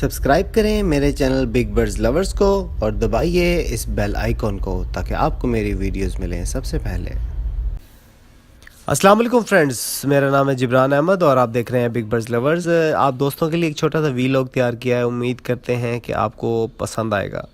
Subscribe करें मेरे channel big birds lovers को और दबाइए इस बेल आइकॉन को ताकि आपको मेरी वीडियोस मिलें सबसे पहले। अस्सलाम वालेकुम फ्रेंड्स, मेरा नाम है जिब्रान अहमद और आप देख रहे हैं बिग बर्ड्स लवर्स। आप दोस्तों के लिए एक छोटा सा वीलॉग तैयार किया है, उम्मीद करते हैं कि आपको पसंद आएगा।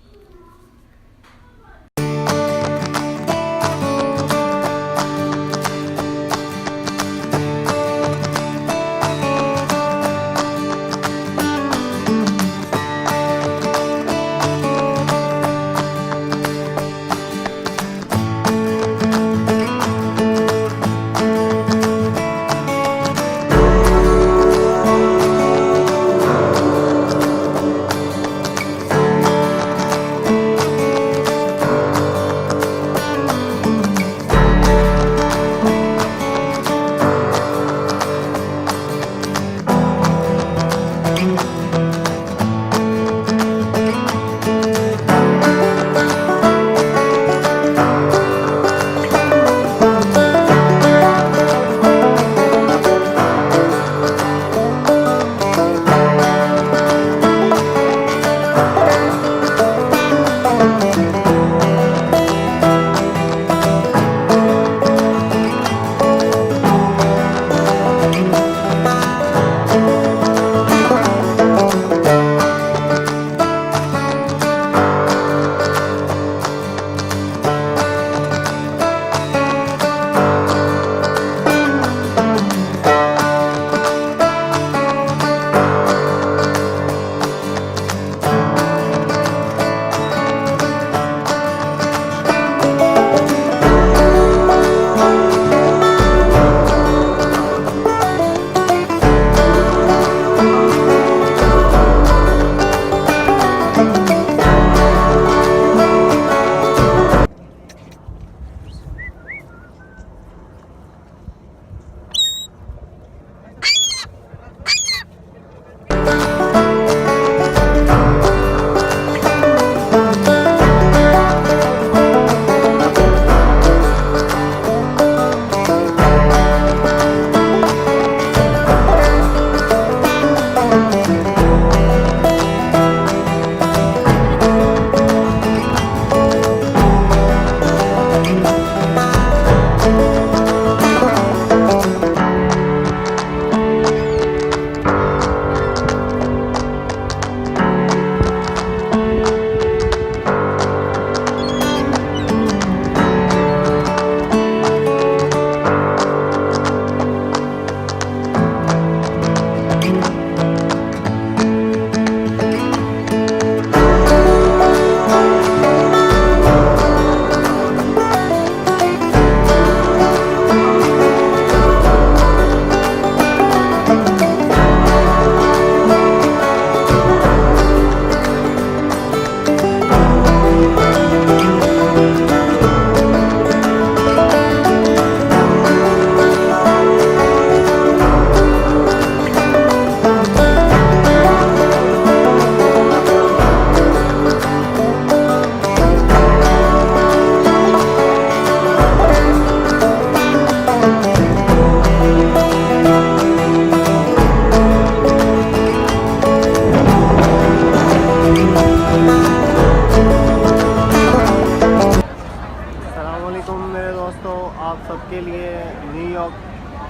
मेरे दोस्तों, आप सबके लिए न्यूयॉर्क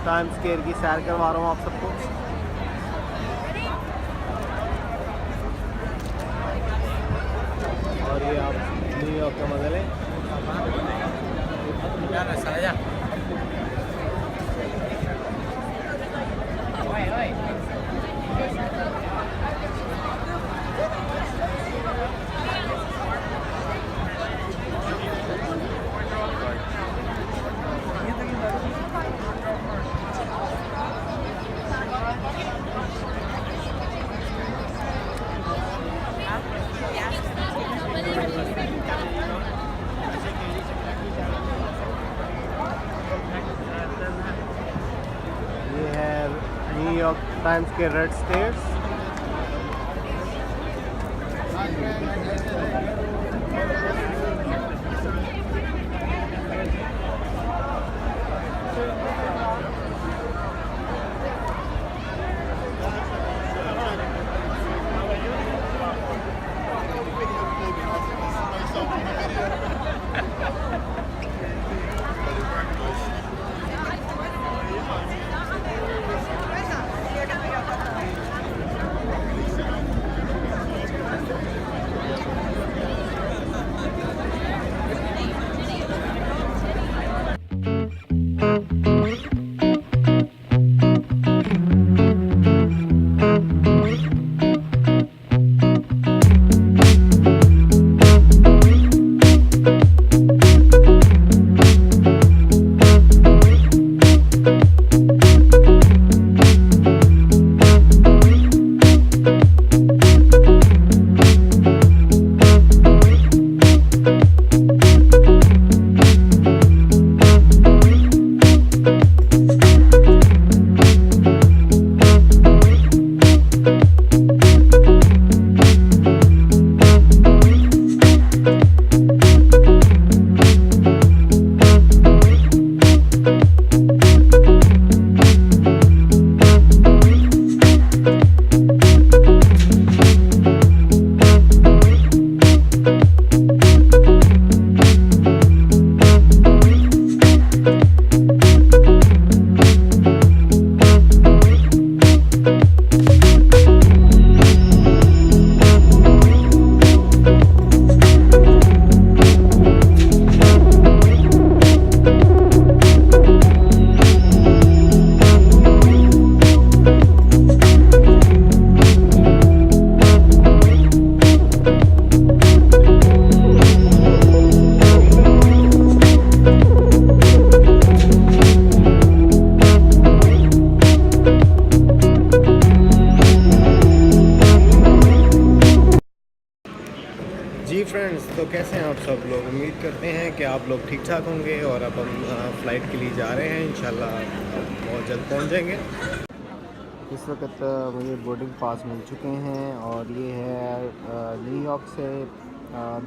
टाइम्स स्क्वायर की सैर करवा रहा हूँ आप सबको। और ये आप न्यूयॉर्क का मजा लें। न्यूयॉर्क टाइम्स के रेड स्टेयर्स। फ्रेंड्स, तो कैसे हैं आप सब लोग। उम्मीद करते हैं कि आप लोग ठीक ठाक होंगे और अब हम फ़्लाइट के लिए जा रहे हैं। इंशाल्लाह बहुत जल्द पहुंच जाएंगे। इस वक्त मुझे बोर्डिंग पास मिल चुके हैं और ये है न्यूयॉर्क से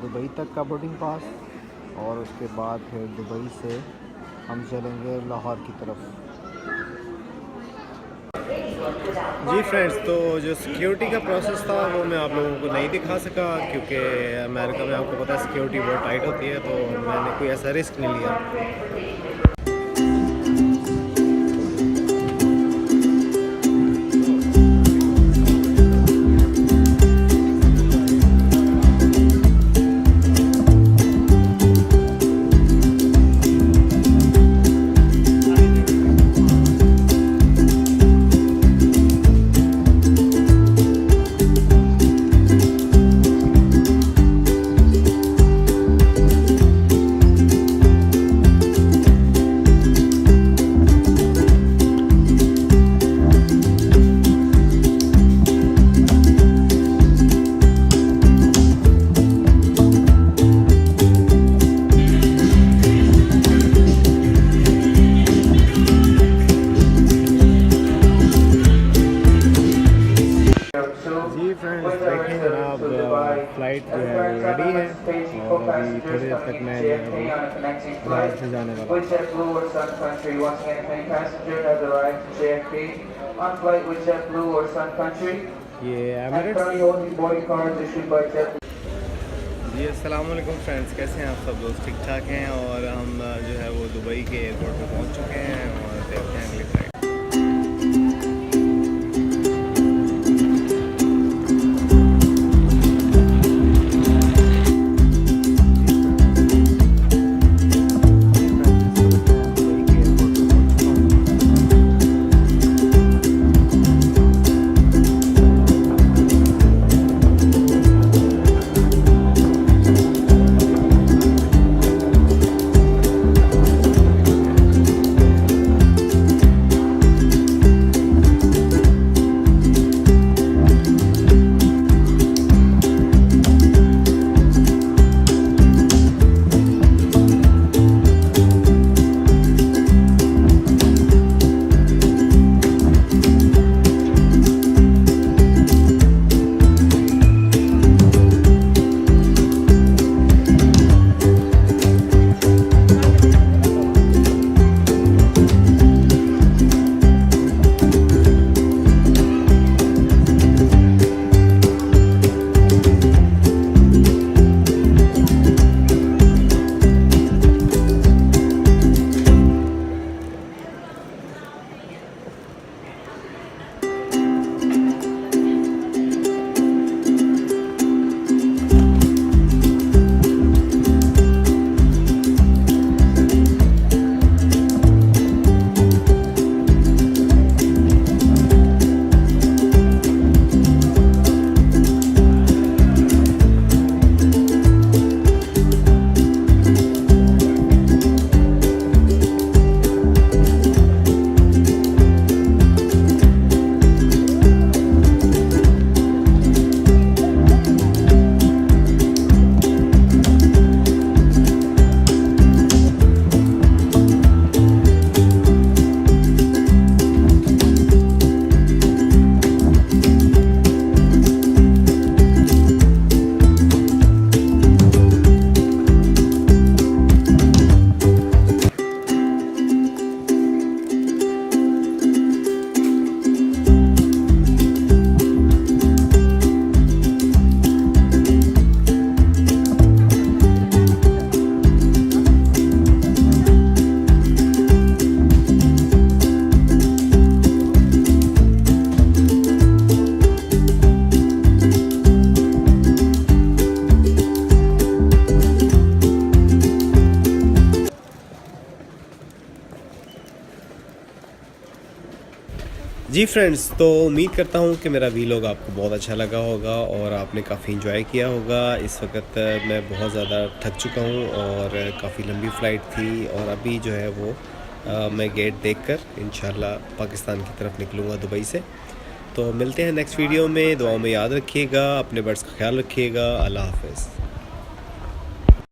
दुबई तक का बोर्डिंग पास, और उसके बाद फिर दुबई से हम चलेंगे लाहौर की तरफ। जी फ्रेंड्स, तो जो सिक्योरिटी का प्रोसेस था वो मैं आप लोगों को नहीं दिखा सका, क्योंकि अमेरिका में आपको पता है सिक्योरिटी बहुत टाइट होती है, तो मैंने कोई ऐसा रिस्क नहीं लिया। जी फ्रेंड्स, देखें जनाब, फ़्लाइट जो है वो रेडी है और अभी थोड़ी देर तक मैं जो है वो जहाज़ से जाने वाला हूँ। ये एमिरेट्स। जी अस्सलाम वालेकुम फ्रेंड्स, कैसे हैं आप सब दोस्त। ठीक ठाक हैं और हम जो है वो दुबई के एयरपोर्ट पे पहुंच चुके हैं और देखते हैं अगली फ़्लाइट। जी फ्रेंड्स, तो उम्मीद करता हूँ कि मेरा वीलॉग आपको बहुत अच्छा लगा होगा और आपने काफ़ी इंजॉय किया होगा। इस वक्त मैं बहुत ज़्यादा थक चुका हूँ और काफ़ी लंबी फ़्लाइट थी और अभी जो है वो मैं गेट देखकर इंशाल्लाह पाकिस्तान की तरफ निकलूँगा दुबई से। तो मिलते हैं नेक्स्ट वीडियो में। दुआओं में याद रखिएगा, अपने बर्ड्स का ख्याल रखिएगा। अल्लाह हाफ़िज़।